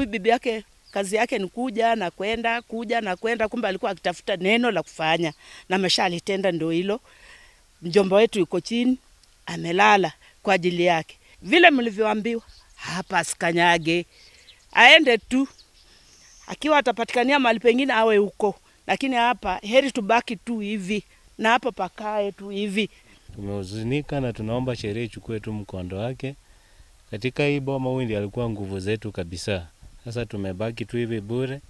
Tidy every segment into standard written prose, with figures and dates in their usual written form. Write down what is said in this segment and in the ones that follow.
Huyu bibi yake kazi yake ni kuja na kwenda, kumbe alikuwa akitafuta neno la kufanya na ameshalitenda ndio hilo. Mjomba wetu yuko chini amelala kwa ajili yake. Vile mlivyoambiwa hapa asikanyage. Aende tu. Akiwa atapatikania mahali pengine awe huko. Lakini hapa heri tubaki tu hivi na hapa pakae tu hivi. Tumehuzunika na tunaomba sheria ichukue tu mkondo wake. Katika hii boma huyu ndiye alikuwa nguvu zetu kabisa. Sasa tumebaki tu hivi bure.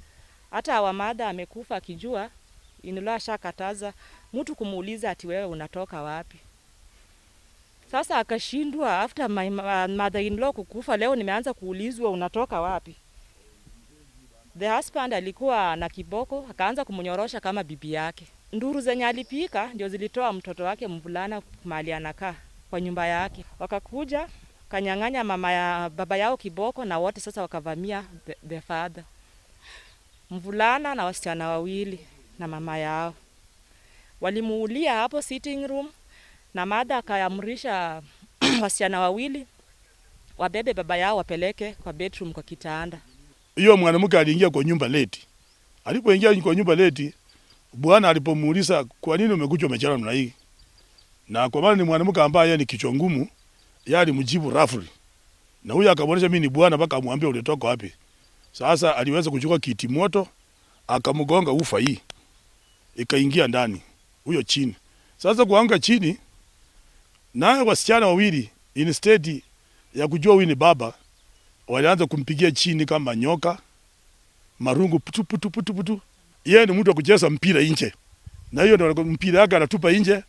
Hata Wamada amekufa akijua inula shakataza mtu kumuuliza ati wewe unatoka wapi. Sasa akashindwa after my mother-in-law kukufa, leo nimeanza kuulizwa unatoka wapi. The husband alikuwa na kiboko, akaanza kumunyorosha kama bibi yake. Nduru zenye alipika ndio zilitoa mtoto wake mvulana mahali anakaa kwa nyumba yake. Wakakuja kanyang'anya baba yao kiboko na wote sasa wakavamia the father. Mvulana na wasichana wawili na mama yao. Walimuulia hapo sitting room na mada akaamrisha wasichana wawili wabebe baba yao wapeleke kwa bedroom kwa kitanda. Hiyo mwanamke aliingia kwa nyumba late. Alipoingia kwa nyumba late, bwana alipomuuliza kwa nini umekuja umechana namna hii? Na kwa maana ni mwanamke ambaye ni kichwa ngumu, yeye alimjibu roughly. Na huyo akamwonyesha mimi ni bwana mpaka amwambie ulitoka wapi. Sasa aliweza kuchukua kiti moto akamgonga ufa hii. Ikaingia ndani huyo chini. Sasa kuanga chini naye wasichana wawili instead ya kujua huyu ni baba walianza kumpigia chini kama nyoka marungu putu putu putu putu. Yeye ni mtu wa kucheza mpira nje. Na hiyo ndio mpira yake anatupa nje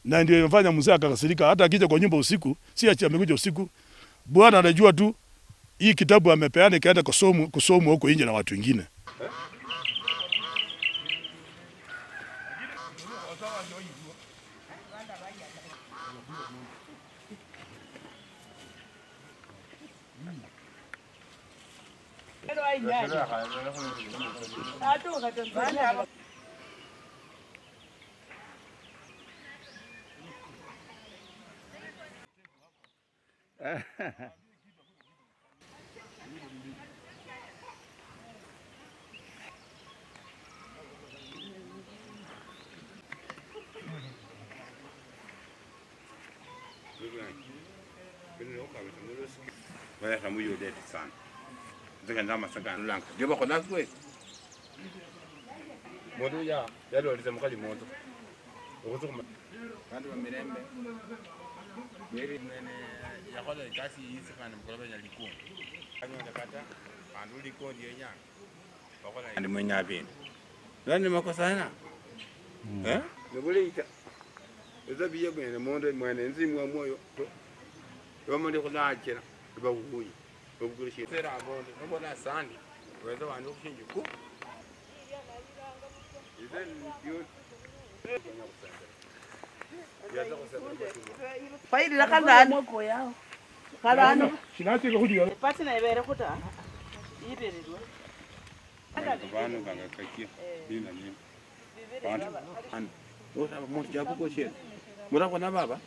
na ndio inafanya mzee akakasirika. Hata akija kwa nyumba usiku, si ati amekuja usiku. Bwana anajua tu hii kitabu amepeana kaenda kusomwa huko nje na watu wengine. Wala kama hiyo date sana. Zika ndama saka nlanka. Ndio bako nazo wewe. Moto ya yalo alizamkali moto. Ukuzuma. Kandi wa mirembe. Meri nene yakola kasi hizi kana mkoloba nyalikuu. Kanya ndakata anduli kodi yenya. Bakola ndi mwenya bini. Nani makosana? Ngobule ita. Eza biye bene monde mwene nzimwa moyo. Wamande kulachira. Ba wuyi obugurishi sera abonde nobona sandi weza wandu kushinjuku izen yo yaza kusema Faidi la kandani moko yao kalani Sinati ko hudiyo pati na ibere kuta iberirwa banu kanga kakia dina ni bantu an ora mo jabu ko che mura ko na baba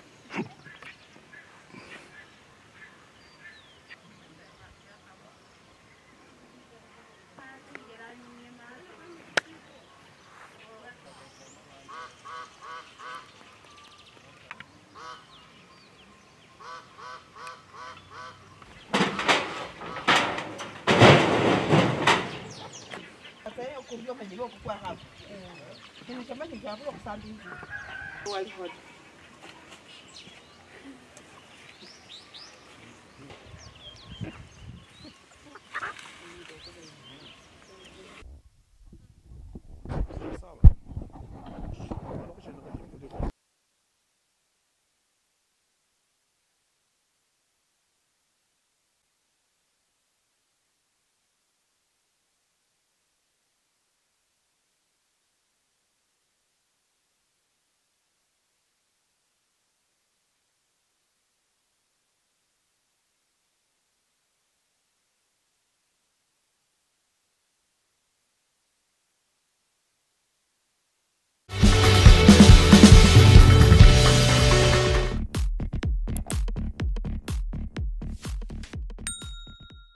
kuryo kwenye kwa hapa. Kile chama ni kwa sababu